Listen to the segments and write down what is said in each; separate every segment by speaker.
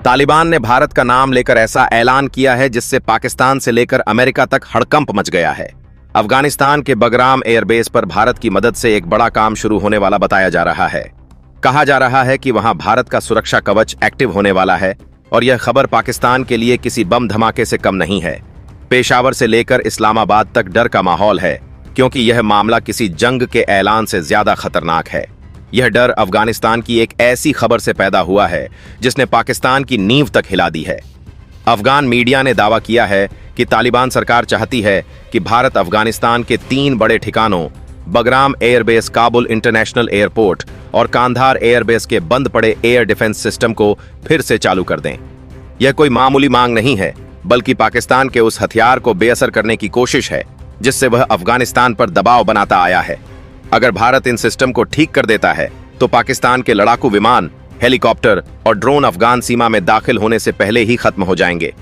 Speaker 1: तालिबान ने भारत का नाम लेकर ऐसा ऐलान किया है जिससे पाकिस्तान से लेकर अमेरिका तक हड़कंप मच गया है। अफगानिस्तान के बगराम एयरबेस पर भारत की मदद से एक बड़ा काम शुरू होने वाला बताया जा रहा है। कहा जा रहा है कि वहां भारत का सुरक्षा कवच एक्टिव होने वाला है और यह खबर पाकिस्तान के लिए किसी बम धमाके से कम नहीं है। पेशावर से लेकर इस्लामाबाद तक डर का माहौल है, क्योंकि यह मामला किसी जंग के ऐलान से ज्यादा खतरनाक है। यह डर अफगानिस्तान की एक ऐसी खबर से पैदा हुआ है जिसने पाकिस्तान की नींव तक हिला दी है। अफगान मीडिया ने दावा किया है कि तालिबान सरकार चाहती है कि भारत अफगानिस्तान के 3 बड़े ठिकानों Bagram airbase, Kabul international airport और कांधार एयरबेस के बंद पड़े एयर डिफेंस सिस्टम को फिर से चालू कर दें। यह कोई मामूली मांग नहीं है, बल्कि पाकिस्तान के उस हथियार को बेअसर करने की कोशिश है जिससे वह अफगानिस्तान पर दबाव बनाता आया है। अगर भारत इन सिस्टम को ठीक कर देता है तो पाकिस्तान के लड़ाकू विमान, हेलीकॉप्टर और ड्रोन अफगान सीमा में दाखिल होने से पहले ही खत्म हो जाएंगे।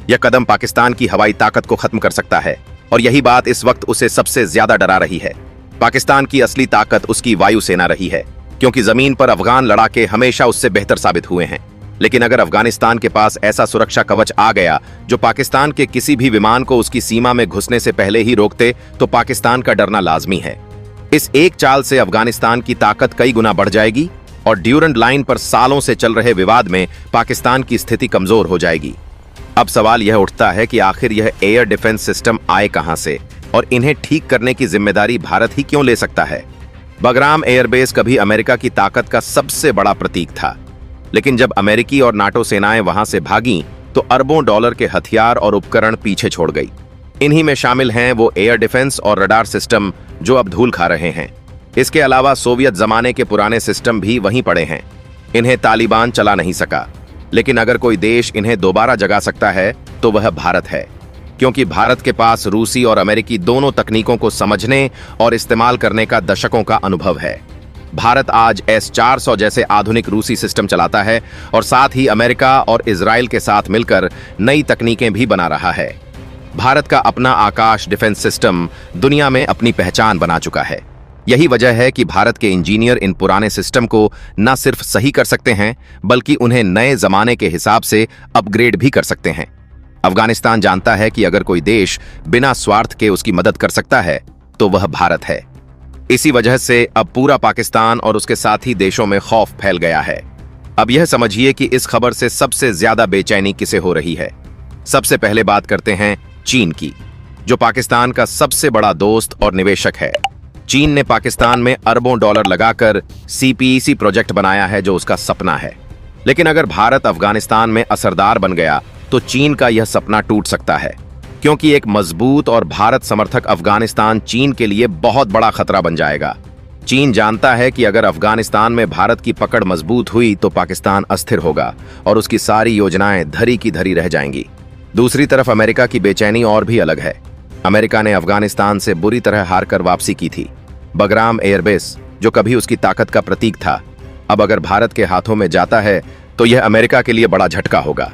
Speaker 1: यह कदम पाकिस्तान की हवाई ताकत को खत्म कर सकता है और यही बात इस वक्त उसे सबसे ज्यादा डरा रही है। पाकिस्तान की असली ताकत उसकी वायुसेना रही है, क्योंकि जमीन पर अफगान लड़ाके हमेशा उससे बेहतर साबित हुए हैं। लेकिन अगर अफगानिस्तान के पास ऐसा सुरक्षा कवच आ गया जो पाकिस्तान के किसी भी विमान को उसकी सीमा में घुसने से पहले ही रोकते, तो पाकिस्तान का डरना लाजमी है। इस एक चाल से अफगानिस्तान की ताकत कई गुना बढ़ जाएगी और ड्यूरेंट लाइन पर सालों से चल रहे विवाद में पाकिस्तान की स्थिति कमजोर हो जाएगी। अब सवाल यह उठता है कि आखिर यह एयर डिफेंस सिस्टम आए कहां से और इन्हें ठीक करने की जिम्मेदारी भारत ही क्यों ले सकता है। बगराम एयरबेस कभी अमेरिका की ताकत का सबसे बड़ा प्रतीक था, लेकिन जब अमेरिकी और नाटो सेनाएं वहां से भागीं तो अरबों डॉलर के हथियार और उपकरण पीछे छोड़ गई। इन्हीं में शामिल हैं वो एयर डिफेंस और रडार सिस्टम जो अब धूल खा रहे हैं। इसके अलावा सोवियत जमाने के पुराने सिस्टम भी वहीं पड़े हैं। इन्हें तालिबान चला नहीं सका, लेकिन अगर कोई देश इन्हें दोबारा जगा सकता है तो वह भारत है, क्योंकि भारत के पास रूसी और अमेरिकी दोनों तकनीकों को समझने और इस्तेमाल करने का दशकों का अनुभव है। भारत आज S-400 जैसे आधुनिक रूसी सिस्टम चलाता है और साथ ही अमेरिका और इजराइल के साथ मिलकर नई तकनीकें भी बना रहा है। भारत का अपना आकाश डिफेंस सिस्टम दुनिया में अपनी पहचान बना चुका है। यही वजह है कि भारत के इंजीनियर इन पुराने सिस्टम को न सिर्फ सही कर सकते हैं, बल्कि उन्हें नए जमाने के हिसाब से अपग्रेड भी कर सकते हैं। अफगानिस्तान जानता है कि अगर कोई देश बिना स्वार्थ के उसकी मदद कर सकता है तो वह भारत है। इसी वजह से अब पूरा पाकिस्तान और उसके साथी देशों में खौफ फैल गया है। अब यह समझिए कि इस खबर से सबसे ज्यादा बेचैनी किसे हो रही है। सबसे पहले बात करते हैं चीन की, जो पाकिस्तान का सबसे बड़ा दोस्त और निवेशक है। चीन ने पाकिस्तान में अरबों डॉलर लगाकर CPEC प्रोजेक्ट बनाया है जो उसका सपना है। लेकिन अगर भारत अफगानिस्तान में असरदार बन गया तो चीन का यह सपना टूट सकता है, क्योंकि एक मजबूत और भारत समर्थक अफगानिस्तान चीन के लिए बहुत बड़ा खतरा बन जाएगा। चीन जानता है कि अगर अफगानिस्तान में भारत की पकड़ मजबूत हुई तो पाकिस्तान अस्थिर होगा और उसकी सारी योजनाएं धरी की धरी रह जाएंगी। दूसरी तरफ अमेरिका की बेचैनी और भी अलग है। अमेरिका ने अफगानिस्तान से बुरी तरह हारकर वापसी की थी। बगराम एयरबेस, जो कभी उसकी ताकत का प्रतीक था, अब अगर भारत के हाथों में जाता है तो यह अमेरिका के लिए बड़ा झटका होगा।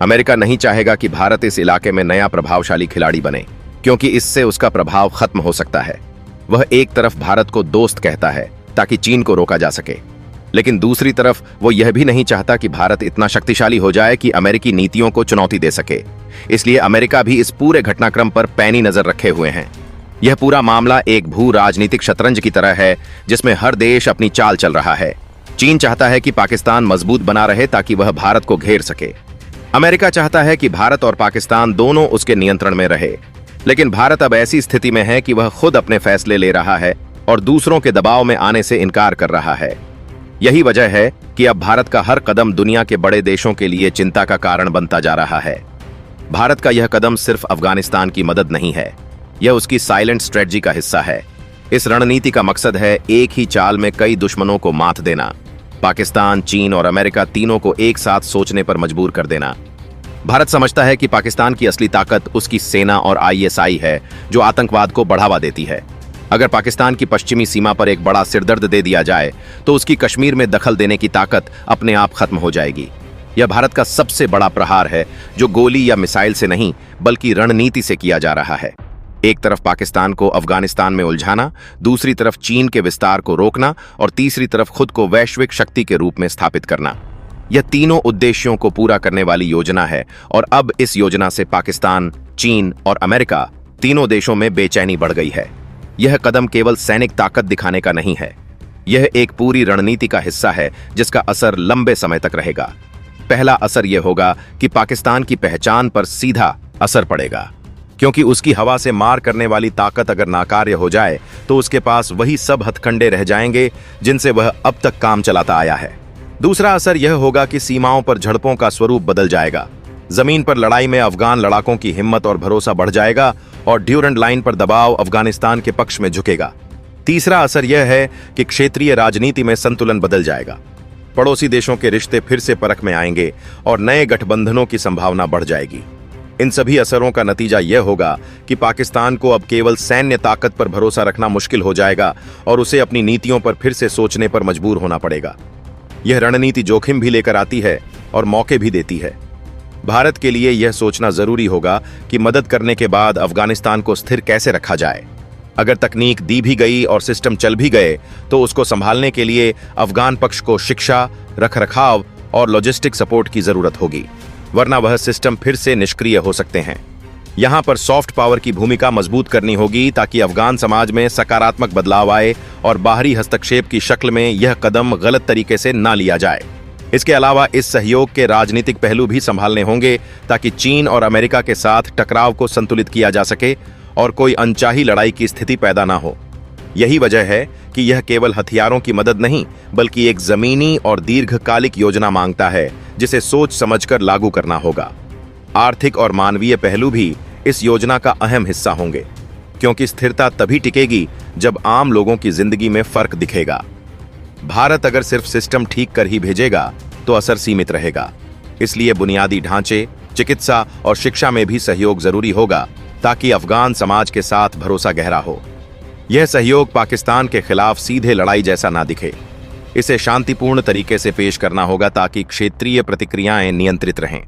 Speaker 1: अमेरिका नहीं चाहेगा कि भारत इस इलाके में नया प्रभावशाली खिलाड़ी बने, क्योंकि इससे उसका प्रभाव खत्म हो सकता है। वह एक तरफ भारत को दोस्त कहता है ताकि चीन को रोका जा सके, लेकिन दूसरी तरफ वो यह भी नहीं चाहता कि भारत इतना शक्तिशाली हो जाए कि अमेरिकी नीतियों को चुनौती दे सके। इसलिए अमेरिका भी इस पूरे घटनाक्रम पर पैनी नजर रखे हुए हैं। यह पूरा मामला एक भू राजनीतिक शतरंज की तरह है जिसमें हर देश अपनी चाल चल रहा है। चीन चाहता है कि पाकिस्तान मजबूत बना रहे ताकि वह भारत को घेर सके। अमेरिका चाहता है कि भारत और पाकिस्तान दोनों उसके नियंत्रण में रहे, लेकिन भारत अब ऐसी स्थिति में है कि वह खुद अपने फैसले ले रहा है और दूसरों के दबाव में आने से इनकार कर रहा है। यही वजह है कि अब भारत का हर कदम दुनिया के बड़े देशों के लिए चिंता का कारण बनता जा रहा है। भारत का यह कदम सिर्फ अफगानिस्तान की मदद नहीं है, यह उसकी साइलेंट स्ट्रेटजी का हिस्सा है। इस रणनीति का मकसद है एक ही चाल में कई दुश्मनों को मात देना। पाकिस्तान, चीन और अमेरिका तीनों को एक साथ सोचने पर मजबूर कर देना। भारत समझता है कि पाकिस्तान की असली ताकत उसकी सेना और ISI है, जो आतंकवाद को बढ़ावा देती है। अगर पाकिस्तान की पश्चिमी सीमा पर एक बड़ा सिरदर्द दे दिया जाए तो उसकी कश्मीर में दखल देने की ताकत अपने आप खत्म हो जाएगी। यह भारत का सबसे बड़ा प्रहार है, जो गोली या मिसाइल से नहीं बल्कि रणनीति से किया जा रहा है। एक तरफ पाकिस्तान को अफगानिस्तान में उलझाना, दूसरी तरफ चीन के विस्तार को रोकना और तीसरी तरफ खुद को वैश्विक शक्ति के रूप में स्थापित करना। यह तीनों उद्देश्यों को पूरा करने वाली योजना है और अब इस योजना से पाकिस्तान, चीन और अमेरिका तीनों देशों में बेचैनी बढ़ गई है। यह कदम केवल सैनिक ताकत दिखाने का नहीं है, यह एक पूरी रणनीति का हिस्सा है जिसका असर लंबे समय तक रहेगा। पहला असर यह होगा कि पाकिस्तान की पहचान पर सीधा असर पड़ेगा, क्योंकि उसकी हवा से मार करने वाली ताकत अगर नाकार्य हो जाए तो उसके पास वही सब हथकंडे रह जाएंगे जिनसे वह अब तक काम चलाता आया है। दूसरा असर यह होगा कि सीमाओं पर झड़पों का स्वरूप बदल जाएगा। जमीन पर लड़ाई में अफगान लड़ाकों की हिम्मत और भरोसा बढ़ जाएगा और ड्यूरेंट लाइन पर दबाव अफगानिस्तान के पक्ष में झुकेगा। तीसरा असर यह है कि क्षेत्रीय राजनीति में संतुलन बदल जाएगा। पड़ोसी देशों के रिश्ते फिर से परख में आएंगे और नए गठबंधनों की संभावना बढ़ जाएगी। इन सभी असरों का नतीजा यह होगा कि पाकिस्तान को अब केवल सैन्य ताकत पर भरोसा रखना मुश्किल हो जाएगा और उसे अपनी नीतियों पर फिर से सोचने पर मजबूर होना पड़ेगा। यह रणनीति जोखिम भी लेकर आती है और मौके भी देती है। भारत के लिए यह सोचना जरूरी होगा कि मदद करने के बाद अफगानिस्तान को स्थिर कैसे रखा जाए। अगर तकनीक दी भी गई और सिस्टम चल भी गए तो उसको संभालने के लिए अफगान पक्ष को शिक्षा, रखरखाव और लॉजिस्टिक सपोर्ट की जरूरत होगी, वरना वह सिस्टम फिर से निष्क्रिय हो सकते हैं। यहां पर सॉफ्ट पावर की भूमिका मजबूत करनी होगी ताकि अफगान समाज में सकारात्मक बदलाव आए और बाहरी हस्तक्षेप की शक्ल में यह कदम गलत तरीके से ना लिया जाए। इसके अलावा इस सहयोग के राजनीतिक पहलू भी संभालने होंगे ताकि चीन और अमेरिका के साथ टकराव को संतुलित किया जा सके और कोई अनचाही लड़ाई की स्थिति पैदा ना हो। यही वजह है कि यह केवल हथियारों की मदद नहीं बल्कि एक जमीनी और दीर्घकालिक योजना मांगता है जिसे सोच समझकर लागू करना होगा। आर्थिक और मानवीय पहलू भी इस योजना का अहम हिस्सा होंगे, क्योंकि स्थिरता तभी टिकेगी जब आम लोगों की जिंदगी में फर्क दिखेगा। भारत अगर सिर्फ सिस्टम ठीक कर ही भेजेगा तो असर सीमित रहेगा। इसलिए बुनियादी ढांचे, चिकित्सा और शिक्षा में भी सहयोग जरूरी होगा ताकि अफगान समाज के साथ भरोसा गहरा हो। यह सहयोग पाकिस्तान के खिलाफ सीधे लड़ाई जैसा ना दिखे। इसे शांतिपूर्ण तरीके से पेश करना होगा ताकि क्षेत्रीय प्रतिक्रियाएं नियंत्रित रहें।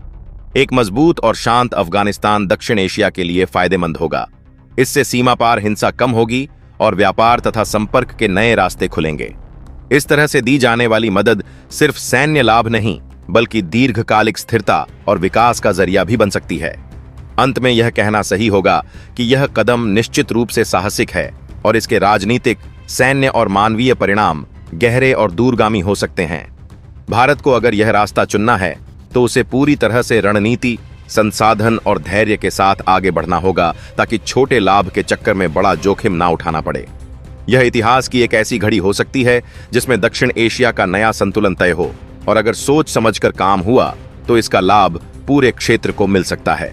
Speaker 1: एक मजबूत और शांत अफगानिस्तान दक्षिण एशिया के लिए फायदेमंद होगा। इससे सीमा पार हिंसा कम होगी और व्यापार तथा संपर्क के नए रास्ते खुलेंगे। इस तरह से दी जाने वाली मदद सिर्फ सैन्य लाभ नहीं बल्कि दीर्घकालिक स्थिरता और विकास का जरिया भी बन सकती है। अंत में यह कहना सही होगा कि यह कदम निश्चित रूप से साहसिक है और इसके राजनीतिक, सैन्य और मानवीय परिणाम गहरे और दूरगामी हो सकते हैं। भारत को अगर यह रास्ता चुनना है तो उसे पूरी तरह से रणनीति, संसाधन और धैर्य के साथ आगे बढ़ना होगा ताकि छोटे लाभ के चक्कर में बड़ा जोखिम ना उठाना पड़े। यह इतिहास की एक ऐसी घड़ी हो सकती है जिसमें दक्षिण एशिया का नया संतुलन तय हो और अगर सोच समझकर काम हुआ तो इसका लाभ पूरे क्षेत्र को मिल सकता है।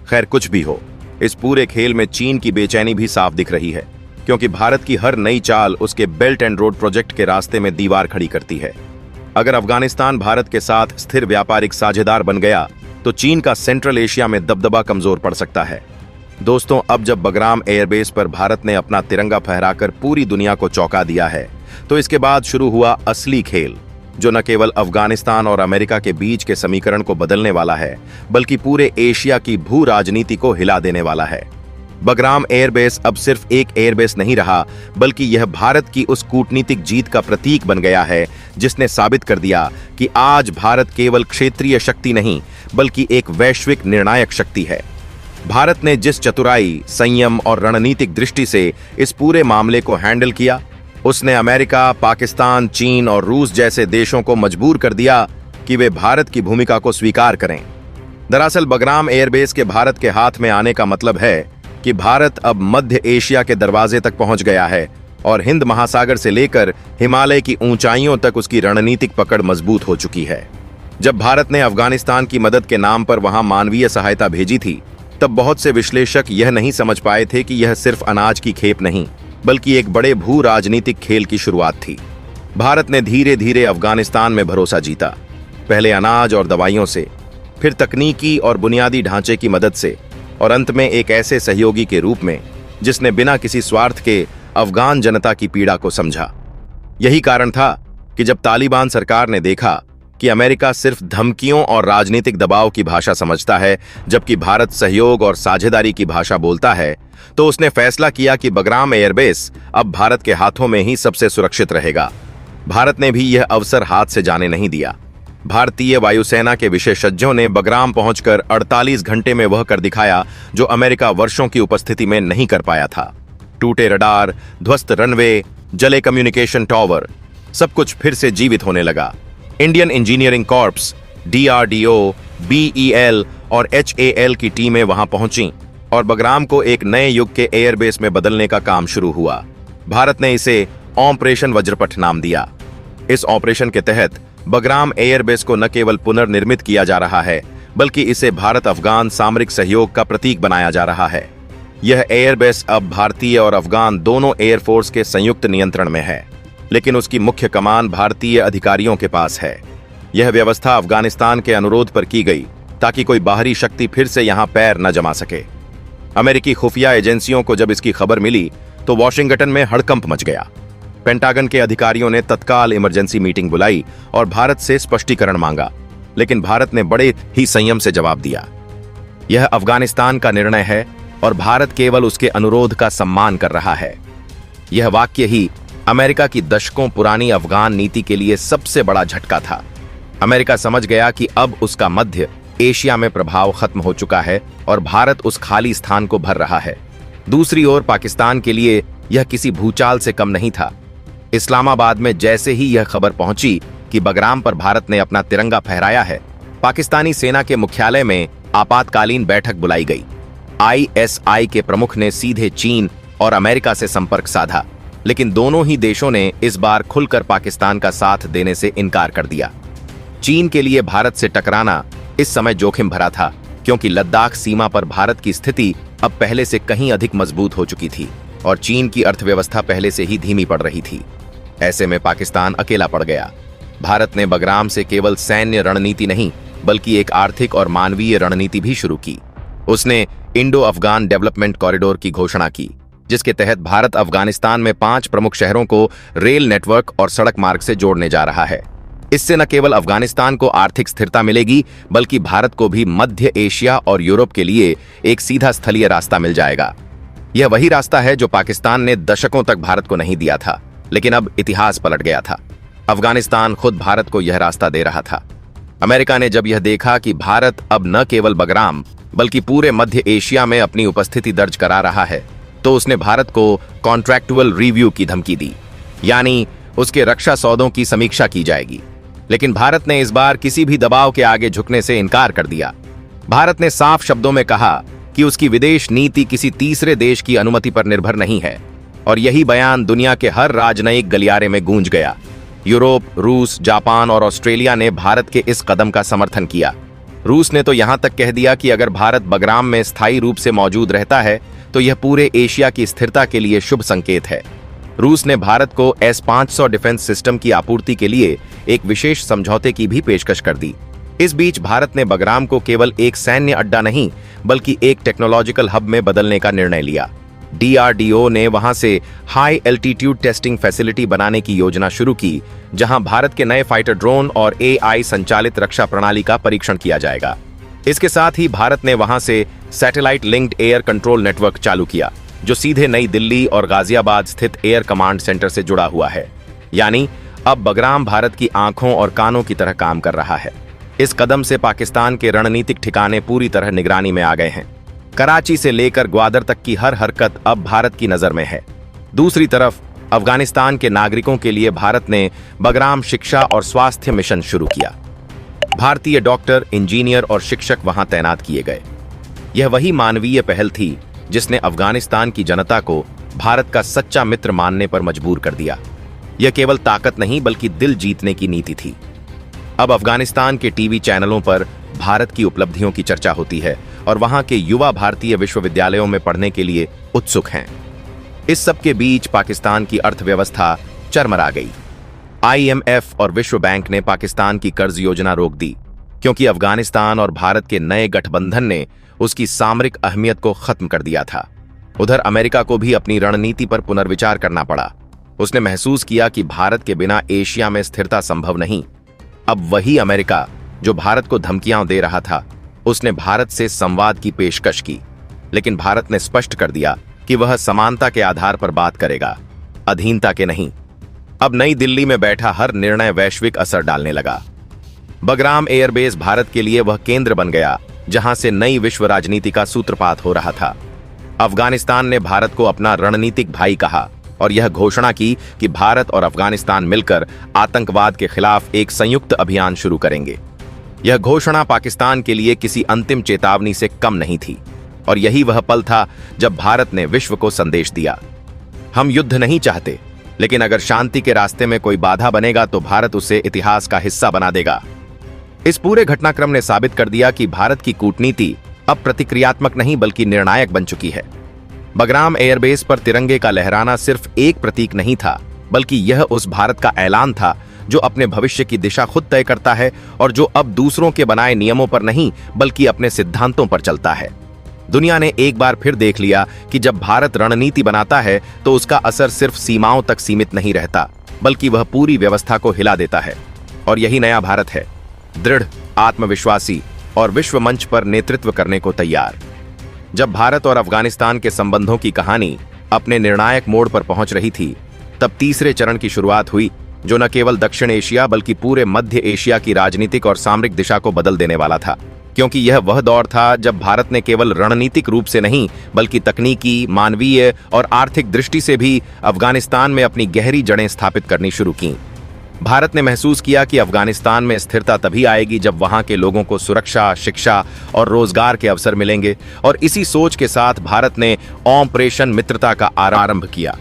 Speaker 1: खैर कुछ भी हो, इस पूरे खेल में चीन की बेचैनी भी साफ दिख रही है, क्योंकि भारत की हर नई चाल उसके बेल्ट एंड रोड प्रोजेक्ट के रास्ते में दीवार खड़ी करती है। अगर अफगानिस्तान भारत के साथ स्थिर व्यापारिक साझेदार बन गया तो चीन का सेंट्रल एशिया में दबदबा कमजोर पड़ सकता है। दोस्तों, अब जब बगराम एयरबेस पर भारत ने अपना तिरंगा फहराकर पूरी दुनिया को चौंका दिया है तो इसके बाद शुरू हुआ असली खेल, जो न केवल अफगानिस्तान और अमेरिका के बीच के समीकरण को बदलने वाला है बल्कि पूरे एशिया की भू राजनीति को हिला देने वाला है। बगराम एयरबेस अब सिर्फ एक एयरबेस नहीं रहा बल्कि यह भारत की उस कूटनीतिक जीत का प्रतीक बन गया है जिसने साबित कर दिया कि आज भारत केवल क्षेत्रीय शक्ति नहीं बल्कि एक वैश्विक निर्णायक शक्ति है। भारत ने जिस चतुराई, संयम और रणनीतिक दृष्टि से इस पूरे मामले को हैंडल किया, उसने अमेरिका, पाकिस्तान, चीन और रूस जैसे देशों को मजबूर कर दिया कि वे भारत की भूमिका को स्वीकार करें। दरअसल बगराम एयरबेस के भारत के हाथ में आने का मतलब है कि भारत अब मध्य एशिया के दरवाजे तक पहुंच गया है और हिंद महासागर से लेकर हिमालय की ऊंचाइयों तक उसकी रणनीतिक पकड़ मजबूत हो चुकी है। जब भारत ने अफगानिस्तान की मदद के नाम पर वहां मानवीय सहायता भेजी थी, तब बहुत से विश्लेषक यह नहीं समझ पाए थे कि यह सिर्फ अनाज की खेप नहीं बल्कि एक बड़े भू राजनीतिक खेल की शुरुआत थी। भारत ने धीरे धीरे अफगानिस्तान में भरोसा जीता, पहले अनाज और दवाइयों से, फिर तकनीकी और बुनियादी ढांचे की मदद से और अंत में एक ऐसे सहयोगी के रूप में जिसने बिना किसी स्वार्थ के अफगान जनता की पीड़ा को समझा। यही कारण था कि जब तालिबान सरकार ने देखा कि अमेरिका सिर्फ धमकियों और राजनीतिक दबाव की भाषा समझता है जबकि भारत सहयोग और साझेदारी की भाषा बोलता है, तो उसने फैसला किया कि बगराम एयरबेस अब भारत के हाथों में ही सबसे सुरक्षित रहेगा। भारत ने भी यह अवसर हाथ से जाने नहीं दिया। भारतीय वायुसेना के विशेषज्ञों ने बगराम पहुंचकर 48 घंटे में वह कर दिखाया जो अमेरिका वर्षों की उपस्थिति में नहीं कर पाया था। टूटे रडार, ध्वस्त रनवे, जले कम्युनिकेशन टावर, सब कुछ फिर से जीवित होने लगा। Indian engineering corps, DRDO, BEL और HAL की टीमें वहां पहुंची और बगराम को एक नए युग के एयरबेस में बदलने का काम शुरू हुआ। भारत ने इसे ऑपरेशन वज्रपथ नाम दिया। इस ऑपरेशन के तहत बगराम एयरबेस को न केवल पुनर्निर्मित किया जा रहा है, बल्कि इसे भारत अफगान सामरिक सहयोग का प्रतीक बनाया जा रहा है। यह एयरबेस अब भारतीय और अफगान दोनों एयरफोर्स के संयुक्त नियंत्रण में है, लेकिन उसकी मुख्य कमान भारतीय अधिकारियों के पास है। यह व्यवस्था अफगानिस्तान के अनुरोध पर की गई ताकि कोई बाहरी शक्ति फिर से यहां पैर न जमा सके। अमेरिकी खुफिया एजेंसियों को जब इसकी खबर मिली तो वॉशिंगटन में हड़कंप मच गया। पेंटागन के अधिकारियों ने तत्काल इमरजेंसी मीटिंग बुलाई और भारत से स्पष्टीकरण मांगा, लेकिन भारत ने बड़े ही संयम से जवाब दिया। यह अफगानिस्तान का निर्णय है और भारत केवल उसके अनुरोध का सम्मान कर रहा है। यह वाक्य ही अमेरिका की दशकों पुरानी अफगान नीति के लिए सबसे बड़ा झटका था। अमेरिका समझ गया कि अब उसका मध्य एशिया में प्रभाव खत्म हो चुका है और भारत उस खाली स्थान को भर रहा है। दूसरी ओर पाकिस्तान के लिए यह किसी भूचाल से कम नहीं था। इस्लामाबाद में जैसे ही यह खबर पहुंची कि बगराम पर भारत ने अपना तिरंगा फहराया है, पाकिस्तानी सेना के मुख्यालय में आपातकालीन बैठक बुलाई गई। ISI के प्रमुख ने सीधे चीन और अमेरिका से संपर्क साधा, लेकिन दोनों ही देशों ने इस बार खुलकर पाकिस्तान का साथ देने से इनकार कर दिया। चीन के लिए भारत से टकराना इस समय जोखिम भरा था, क्योंकि लद्दाख सीमा पर भारत की स्थिति अब पहले से कहीं अधिक मजबूत हो चुकी थी और चीन की अर्थव्यवस्था पहले से ही धीमी पड़ रही थी। ऐसे में पाकिस्तान अकेला पड़ गया। भारत ने बगराम से केवल सैन्य रणनीति नहीं, बल्कि एक आर्थिक और मानवीय रणनीति भी शुरू की। उसने इंडो अफगान डेवलपमेंट कॉरिडोर की घोषणा की, जिसके तहत भारत अफगानिस्तान में 5 प्रमुख शहरों को रेल नेटवर्क और सड़क मार्ग से जोड़ने जा रहा है। इससे न केवल अफगानिस्तान को आर्थिक स्थिरता मिलेगी, बल्कि भारत को भी मध्य एशिया और यूरोप के लिए एक सीधा स्थलीय रास्ता मिल जाएगा। यह वही रास्ता है जो पाकिस्तान ने दशकों तक भारत को नहीं दिया था, लेकिन अब इतिहास पलट गया था। अफगानिस्तान खुद भारत को यह रास्ता दे रहा था। अमेरिका ने जब यह देखा कि भारत अब न केवल बगराम बल्कि पूरे मध्य एशिया में अपनी उपस्थिति दर्ज करा रहा है, तो उसने भारत को कॉन्ट्रैक्टुअल रिव्यू की धमकी दी, यानी उसके रक्षा सौदों की समीक्षा की जाएगी। लेकिन भारत ने इस बार किसी भी दबाव के आगे झुकने से इनकार कर दिया। भारत ने साफ शब्दों में कहा कि उसकी विदेश नीति किसी तीसरे देश की अनुमति पर निर्भर नहीं है, और यही बयान दुनिया के हर राजनयिक गलियारे में गूंज गया। यूरोप, रूस, जापान और ऑस्ट्रेलिया ने भारत के इस कदम का समर्थन किया। रूस ने तो यहां तक कह दिया कि अगर भारत बगराम में स्थायी रूप से मौजूद रहता है तो यह पूरे एशिया की स्थिरता के लिए शुभ संकेत है। रूस ने भारत को S-500 डिफेंस सिस्टम की आपूर्ति के लिए एक विशेष समझौते की भी पेशकश कर दी। इस बीच भारत ने बगराम को केवल एक सैन्य अड्डा नहीं, बल्कि एक टेक्नोलॉजिकल हब में बदलने का निर्णय लिया। DRDO ने वहां से हाई एल्टीट्यूड टेस्टिंग फैसिलिटी बनाने की योजना शुरू की, जहां भारत के नए फाइटर ड्रोन और AI संचालित रक्षा प्रणाली का परीक्षण किया जाएगा। इसके साथ ही भारत ने वहां से satellite linked air control network चालू किया, जो सीधे नई दिल्ली और गाजियाबाद स्थित एयर कमांड सेंटर से जुड़ा हुआ है। यानी अब बगराम भारत की आंखों और कानों की तरह काम कर रहा है। इस कदम से पाकिस्तान के रणनीतिक ठिकाने पूरी तरह निगरानी में आ गए हैं। कराची से लेकर ग्वादर तक की हर हरकत अब भारत की नजर में है। दूसरी तरफ अफगानिस्तान के नागरिकों के लिए भारत ने बगराम शिक्षा और स्वास्थ्य मिशन शुरू किया। भारतीय डॉक्टर, इंजीनियर और शिक्षक वहां तैनात किए गए। यह वही मानवीय पहल थी जिसने अफगानिस्तान की जनता को भारत का सच्चा मित्र मानने पर मजबूर कर दिया। यह केवल ताकत नहीं, बल्कि दिल जीतने की नीति थी। अब अफगानिस्तान के टीवी चैनलों पर भारत की उपलब्धियों की चर्चा होती है और वहां के युवा भारतीय विश्वविद्यालयों में पढ़ने के लिए उत्सुक हैं। इस सब के बीच पाकिस्तान की अर्थव्यवस्था चरमरा गई। IMF और विश्व बैंक ने पाकिस्तान की कर्ज योजना रोक दी, क्योंकि अफगानिस्तान और भारत के नए गठबंधन ने उसकी सामरिक अहमियत को खत्म कर दिया था। उधर अमेरिका को भी अपनी रणनीति पर पुनर्विचार करना पड़ा। उसने महसूस किया कि भारत के बिना एशिया में स्थिरता संभव नहीं। अब वही अमेरिका जो भारत को धमकियां दे रहा था, उसने भारत से संवाद की पेशकश की, लेकिन भारत ने स्पष्ट कर दिया कि वह समानता के आधार पर बात करेगा, अधीनता के नहीं। अब नई दिल्ली में बैठा हर निर्णय वैश्विक असर डालने लगा। बगराम एयरबेस भारत के लिए वह केंद्र बन गया जहां से नई विश्व राजनीति का सूत्रपात हो रहा था। अफगानिस्तान ने भारत को अपना रणनीतिक भाई कहा और यह घोषणा की कि भारत और अफगानिस्तान मिलकर आतंकवाद के खिलाफ एक संयुक्त अभियान शुरू करेंगे। यह घोषणा पाकिस्तान के लिए किसी अंतिम चेतावनी से कम नहीं थी और यही वह पल था जब भारत ने विश्व को संदेश दिया, हम युद्ध नहीं चाहते, लेकिन अगर शांति के रास्ते में कोई बाधा बनेगा तो भारत उसे इतिहास का हिस्सा बना देगा। इस पूरे घटनाक्रम ने साबित कर दिया कि भारत की कूटनीति अब प्रतिक्रियात्मक नहीं बल्कि निर्णायक बन चुकी है। बगराम एयरबेस पर तिरंगे का लहराना सिर्फ एक प्रतीक नहीं था, बल्कि यह उस भारत का ऐलान था जो अपने भविष्य की दिशा खुद तय करता है और जो अब दूसरों के बनाए नियमों पर नहीं बल्कि अपने सिद्धांतों पर चलता है। दुनिया ने एक बार फिर देख लिया कि जब भारत रणनीति बनाता है तो उसका असर सिर्फ सीमाओं तक सीमित नहीं रहता, बल्कि वह पूरी व्यवस्था को हिला देता है। और यही नया भारत है, दृढ़, आत्मविश्वासी और विश्व मंच पर नेतृत्व करने को तैयार। जब भारत और अफगानिस्तान के संबंधों की कहानी अपने निर्णायक मोड़ पर पहुंच रही थी, तब तीसरे चरण की शुरुआत हुई जो न केवल दक्षिण एशिया बल्कि पूरे मध्य एशिया की राजनीतिक और सामरिक दिशा को बदल देने वाला था। क्योंकि यह वह दौर था जब भारत ने केवल रणनीतिक रूप से नहीं बल्कि तकनीकी, मानवीय और आर्थिक दृष्टि से भी अफगानिस्तान में अपनी गहरी जड़ें स्थापित करनी शुरू की। भारत ने महसूस किया कि अफगानिस्तान में स्थिरता तभी आएगी जब वहां के लोगों को सुरक्षा, शिक्षा और रोजगार के अवसर मिलेंगे, और इसी सोच के साथ भारत ने ऑपरेशन मित्रता का आरंभ किया।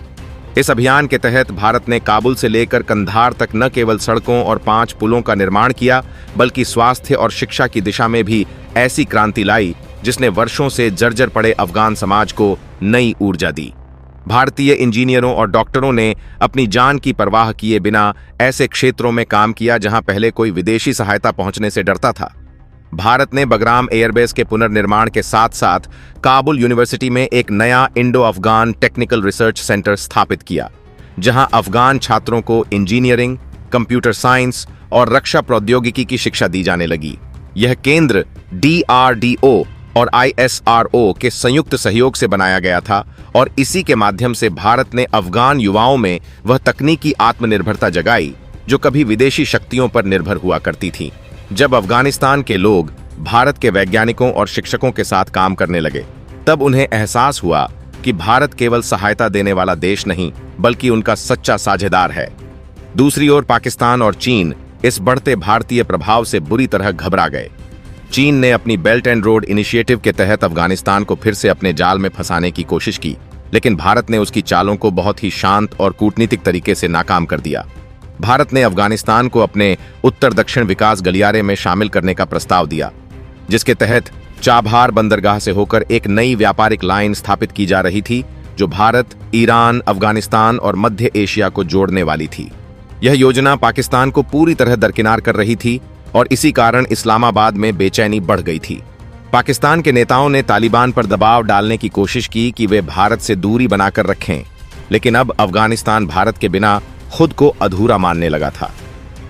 Speaker 1: इस अभियान के तहत भारत ने काबुल से लेकर कंधार तक न केवल सड़कों और 5 पुलों का निर्माण किया बल्कि स्वास्थ्य और शिक्षा की दिशा में भी ऐसी क्रांति लाई जिसने वर्षों से जर्जर पड़े अफगान समाज को नई ऊर्जा दी। भारतीय इंजीनियरों और डॉक्टरों ने अपनी जान की परवाह किए बिना ऐसे क्षेत्रों में काम किया जहां पहले कोई विदेशी सहायता पहुंचने से डरता था। भारत ने बगराम एयरबेस के पुनर्निर्माण के साथ साथ काबुल यूनिवर्सिटी में एक नया Indo Afghan technical research centre स्थापित किया, जहां अफगान छात्रों को इंजीनियरिंग, कंप्यूटर साइंस और रक्षा प्रौद्योगिकी की शिक्षा दी जाने लगी। यह केंद्र DRDO और ISRO के संयुक्त सहयोग से बनाया गया था और इसी के माध्यम से भारत ने अफगान युवाओं में वह तकनीकी आत्मनिर्भरता जगाई जो कभी विदेशी शक्तियों पर निर्भर हुआ करती थी। जब अफगानिस्तान के लोग भारत के वैज्ञानिकों और शिक्षकों के साथ काम करने लगे, तब उन्हें एहसास हुआ कि भारत केवल सहायता देने वाला देश नहीं बल्कि उनका सच्चा साझेदार है। दूसरी ओर पाकिस्तान और चीन इस बढ़ते भारतीय प्रभाव से बुरी तरह घबरा गए। चीन ने अपनी बेल्ट एंड रोड इनिशिएटिव के तहत अफगानिस्तान को फिर से अपने जाल में फंसाने की कोशिश की, लेकिन भारत ने उसकी चालों को बहुत ही शांत और कूटनीतिक तरीके से नाकाम कर दिया। भारत ने अफगानिस्तान को अपने उत्तर दक्षिण विकास गलियारे में शामिल करने का प्रस्ताव दिया, जिसके तहत चाबहार बंदरगाह से होकर एक नई व्यापारिक लाइन स्थापित की जा रही थी जो भारत, ईरान, अफगानिस्तान और मध्य एशिया को जोड़ने वाली थी। यह योजना पाकिस्तान को पूरी तरह दरकिनार कर रही थी और इसी कारण इस्लामाबाद में बेचैनी बढ़ गई थी। पाकिस्तान के नेताओं ने तालिबान पर दबाव डालने की कोशिश की कि वे भारत से दूरी बनाकर रखें, लेकिन अब अफगानिस्तान भारत के बिना खुद को अधूरा मानने लगा था।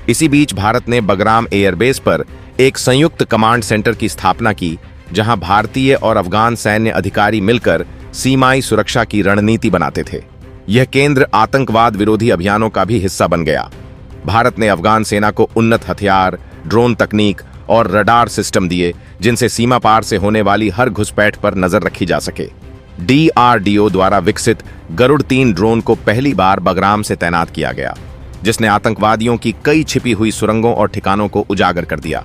Speaker 1: इसी बीच भारत ने बगराम एयरबेस पर एक संयुक्त कमांड सेंटर की स्थापना की, जहां भारतीय और अफगान सैन्य अधिकारी मिलकर सीमाई सुरक्षा की रणनीति बनाते थे। यह केंद्र आतंकवाद विरोधी अभियानों का भी हिस्सा बन गया। भारत ने अफगान सेना को उन्नत हथियार, ड्रोन तकनीक और रडार सिस्टम दिए, जिनसे सीमा पार से होने वाली हर घुसपैठ पर नजर रखी जा सके। DRDO द्वारा विकसित गरुड़ 3 ड्रोन को पहली बार बगराम से तैनात किया गया, जिसने आतंकवादियों की कई छिपी हुई सुरंगों और ठिकानों को उजागर कर दिया।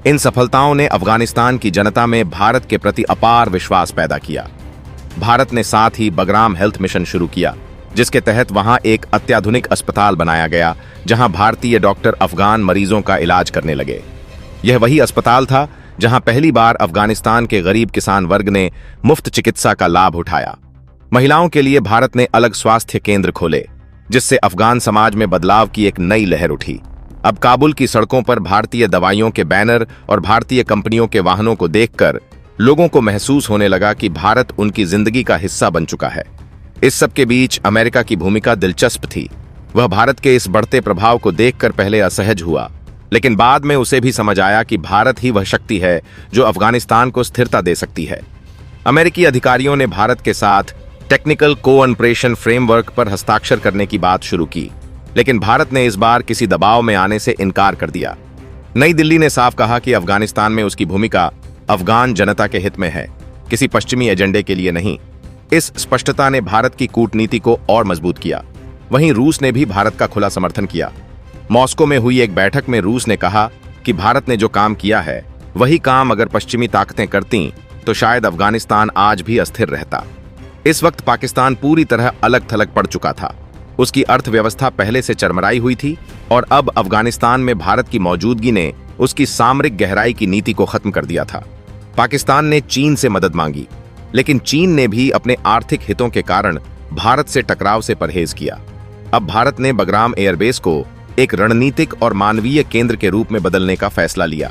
Speaker 1: इन सफलताओं ने अफगानिस्तान की जनता में भारत के प्रति अपार विश्वास पैदा किया। भारत ने साथ ही बगराम हेल्थ मिशन शुरू किया, जिसके तहत वहां एक अत्याधुनिक अस्पताल बनाया गया जहां भारतीय डॉक्टर अफगान मरीजों का इलाज करने लगे। यह वही अस्पताल था जहां पहली बार अफगानिस्तान के गरीब किसान वर्ग ने मुफ्त चिकित्सा का लाभ उठाया। महिलाओं के लिए भारत ने अलग स्वास्थ्य केंद्र खोले, जिससे अफगान समाज में बदलाव की एक नई लहर उठी। अब काबुल की सड़कों पर भारतीय दवाइयों के बैनर और भारतीय कंपनियों के वाहनों को देखकर लोगों को महसूस होने लगा कि भारत उनकी जिंदगी का हिस्सा बन चुका है। इस सब के बीच अमेरिका की भूमिका दिलचस्प थी। वह भारत के इस बढ़ते प्रभाव को देखकर पहले असहज हुआ, लेकिन बाद में उसे भी समझ आया कि भारत ही वह शक्ति है जो अफगानिस्तान को स्थिरता दे सकती है। अमेरिकी अधिकारियों ने भारत के साथ टेक्निकल कोऑपरेशन फ्रेमवर्क पर हस्ताक्षर करने की बात शुरू की, लेकिन भारत ने इस बार किसी दबाव में आने से इनकार कर दिया। नई दिल्ली ने साफ कहा कि अफगानिस्तान में उसकी भूमिका अफगान जनता के हित में है, किसी पश्चिमी एजेंडे के लिए नहीं। इस स्पष्टता ने भारत की कूटनीति को और मजबूत किया। वहीं रूस ने भी भारत का खुला समर्थन किया। मॉस्को में हुई एक बैठक में रूस ने कहा कि भारत ने जो काम किया है वही काम अगर पश्चिमी ताकतें करती तो शायद अफगानिस्तान आज भी अस्थिर रहता। इस वक्त पाकिस्तान पूरी तरह अलग थलग पड़ चुका था। उसकी अर्थव्यवस्था पहले से चरमराई हुई थी और अब अफगानिस्तान में भारत की मौजूदगी ने उसकी सामरिक गहराई की नीति को खत्म कर दिया था। पाकिस्तान ने चीन से मदद मांगी, लेकिन चीन ने भी अपने आर्थिक हितों के कारण भारत से टकराव से परहेज किया। अब भारत ने बगराम एयरबेस को एक रणनीतिक और मानवीय केंद्र के रूप में बदलने का फैसला लिया।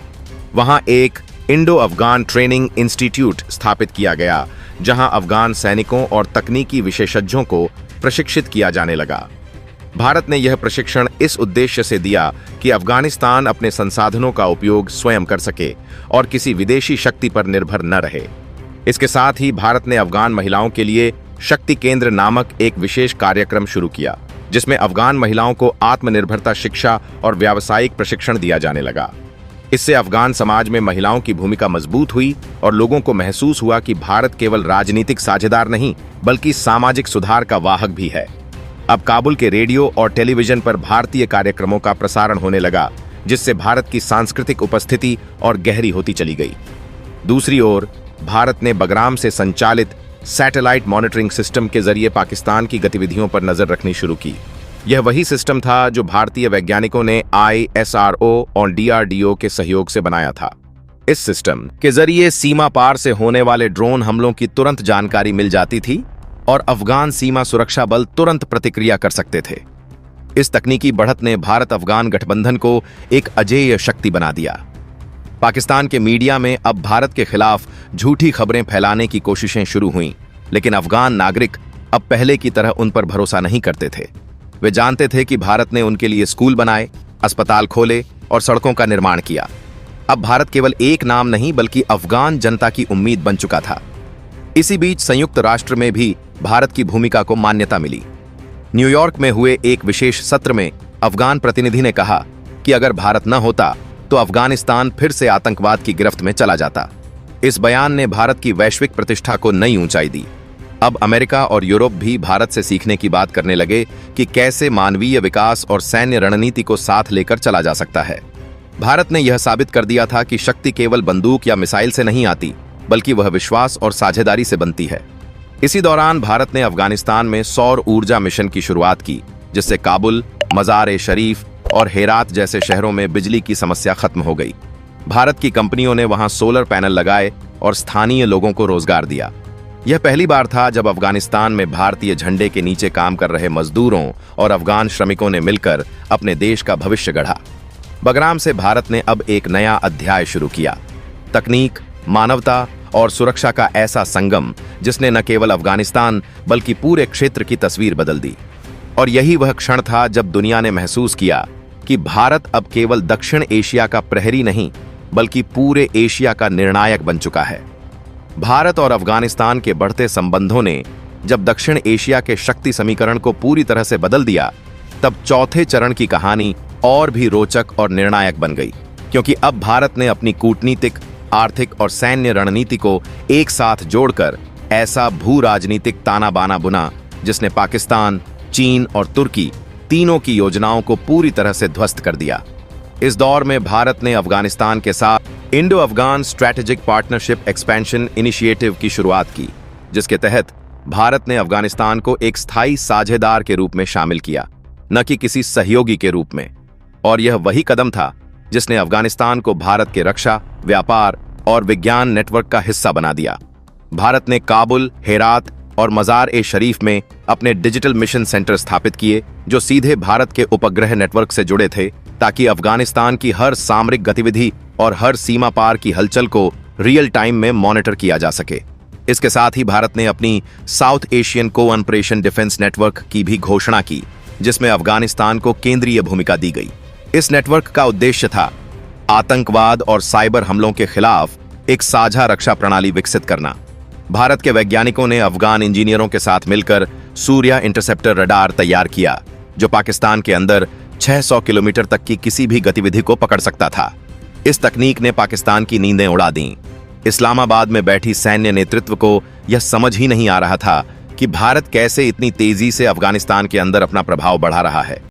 Speaker 1: वहां एक इंडो अफगान ट्रेनिंग इंस्टीट्यूट स्थापित किया गया, जहां अफगान सैनिकों और तकनीकी विशेषज्ञों को प्रशिक्षित किया जाने लगा। भारत ने यह प्रशिक्षण इस उद्देश्य से दिया कि अफगानिस्तान अपने संसाधनों का उपयोग स्वयं कर सके और किसी विदेशी शक्ति पर निर्भर न रहे। इसके साथ ही भारत ने अफगान महिलाओं के लिए शक्ति केंद्र नामक एक विशेष कार्यक्रम शुरू किया, जिसमें अफगान महिलाओं को आत्मनिर्भरता शिक्षा और व्यावसायिक प्रशिक्षण दिया जाने लगा। इससे अफगान समाज में महिलाओं की भूमिका मजबूत हुई और लोगों को महसूस हुआ कि भारत केवल राजनीतिक साझेदार नहीं बल्कि सामाजिक सुधार का वाहक भी है। अब काबुल के रेडियो और टेलीविजन पर भारतीय कार्यक्रमों का प्रसारण होने लगा, जिससे भारत की सांस्कृतिक उपस्थिति और गहरी होती चली गई। दूसरी ओर भारत ने बगराम से संचालित सैटेलाइट मॉनिटरिंग सिस्टम के जरिए पाकिस्तान की गतिविधियों पर नजर रखनी शुरू की। यह वही सिस्टम था जो भारतीय वैज्ञानिकों ने ISRO और DRDO के सहयोग से बनाया था। इस सिस्टम के जरिए सीमा पार से होने वाले ड्रोन हमलों की तुरंत जानकारी मिल जाती थी और अफगान सीमा सुरक्षा बल तुरंत प्रतिक्रिया कर सकते थे। इस तकनीकी बढ़त ने भारत अफगान गठबंधन को एक अजेय शक्ति बना दिया। पाकिस्तान के मीडिया में अब भारत के खिलाफ झूठी खबरें फैलाने की कोशिशें शुरू हुईं, लेकिन अफगान नागरिक अब पहले की तरह उन पर भरोसा नहीं करते थे। वे जानते थे कि भारत ने उनके लिए स्कूल बनाए, अस्पताल खोले और सड़कों का निर्माण किया। अब भारत केवल एक नाम नहीं बल्कि अफगान जनता की उम्मीद बन चुका था। इसी बीच संयुक्त राष्ट्र में भी भारत की भूमिका को मान्यता मिली। न्यूयॉर्क में हुए एक विशेष सत्र में अफगान प्रतिनिधि ने कहा कि अगर भारत न होता तो अफगानिस्तान फिर से आतंकवाद की गिरफ्त में चला जाता। इस बयान ने भारत की वैश्विक प्रतिष्ठा को नई ऊंचाई दी। अब अमेरिका और यूरोप भी भारत से सीखने की बात करने लगे कि कैसे मानवीय विकास और सैन्य रणनीति को साथ लेकर चला जा सकता है। भारत ने यह साबित कर दिया था कि शक्ति केवल बंदूक या मिसाइल से नहीं आती, बल्कि वह विश्वास और साझेदारी से बनती है। इसी दौरान भारत ने अफगानिस्तान में सौर ऊर्जा मिशन की शुरुआत की, जिससे काबुल, मजार-ए-शरीफ और हेरात जैसे शहरों में बिजली की समस्या खत्म हो गई। भारत की कंपनियों ने वहां सोलर पैनल लगाए और स्थानीय लोगों को रोजगार दिया। यह पहली बार था जब अफगानिस्तान में भारतीय झंडे के नीचे काम कर रहे मजदूरों और अफगान श्रमिकों ने मिलकर अपने देश का भविष्य गढ़ा। बगराम से भारत ने अब एक नया अध्याय शुरू किया, तकनीक, मानवता और सुरक्षा का ऐसा संगम जिसने न केवल अफगानिस्तान बल्कि पूरे क्षेत्र की तस्वीर बदल दी। और यही वह क्षण था जब दुनिया ने महसूस किया कि भारत अब केवल दक्षिण एशिया का प्रहरी नहीं बल्कि पूरे एशिया का निर्णायक बन चुका है। भारत और अफगानिस्तान के बढ़ते संबंधों ने जब दक्षिण एशिया के शक्ति समीकरण को पूरी तरह से बदल दिया, तब चौथे चरण की कहानी और भी रोचक और निर्णायक बन गई, क्योंकि अब भारत ने अपनी कूटनीतिक, आर्थिक और सैन्य रणनीति को एक साथ जोड़कर ऐसा भू राजनीतिक ताना बाना बुना जिसने पाकिस्तान, चीन और तुर्की तीनों की योजनाओं को पूरी तरह से ध्वस्त कर दिया। इस दौर में भारत ने अफगानिस्तान के साथ Indo Afghan strategic partnership expansion initiative की शुरुआत की, जिसके तहत भारत ने अफगानिस्तान को एक स्थायी साझेदार के रूप में शामिल किया, न कि किसी सहयोगी के रूप में। और यह वही कदम था जिसने अफगानिस्तान को भारत के रक्षा, व्यापार और विज्ञान नेटवर्क का हिस्सा बना दिया। भारत ने काबुल, हेरात और मजार-ए-शरीफ में अपने डिजिटल मिशन सेंटर स्थापित किए, जो सीधे भारत के उपग्रह नेटवर्क से जुड़े थे, ताकि अफगानिस्तान की हर सामरिक गतिविधि और हर सीमा पार की हलचल को रियल टाइम में मॉनिटर किया जा सके। इसके साथ ही भारत ने अपनी south Asian cooperation defence network की भी घोषणा की, जिसमें अफगानिस्तान को केंद्रीय भूमिका दी गई। इस नेटवर्क का उद्देश्य था आतंकवाद और साइबर हमलों के खिलाफ एक साझा रक्षा प्रणाली विकसित करना। भारत के वैज्ञानिकों ने अफगान इंजीनियरों के साथ मिलकर सूर्या इंटरसेप्टर रडार तैयार किया, जो पाकिस्तान के अंदर 600 किलोमीटर तक की किसी भी गतिविधि को पकड़ सकता था। इस तकनीक ने पाकिस्तान की नींदें उड़ा दीं। इस्लामाबाद में बैठी सैन्य नेतृत्व को यह समझ ही नहीं आ रहा था कि भारत कैसे इतनी तेजी से अफगानिस्तान के अंदर अपना प्रभाव बढ़ा रहा है।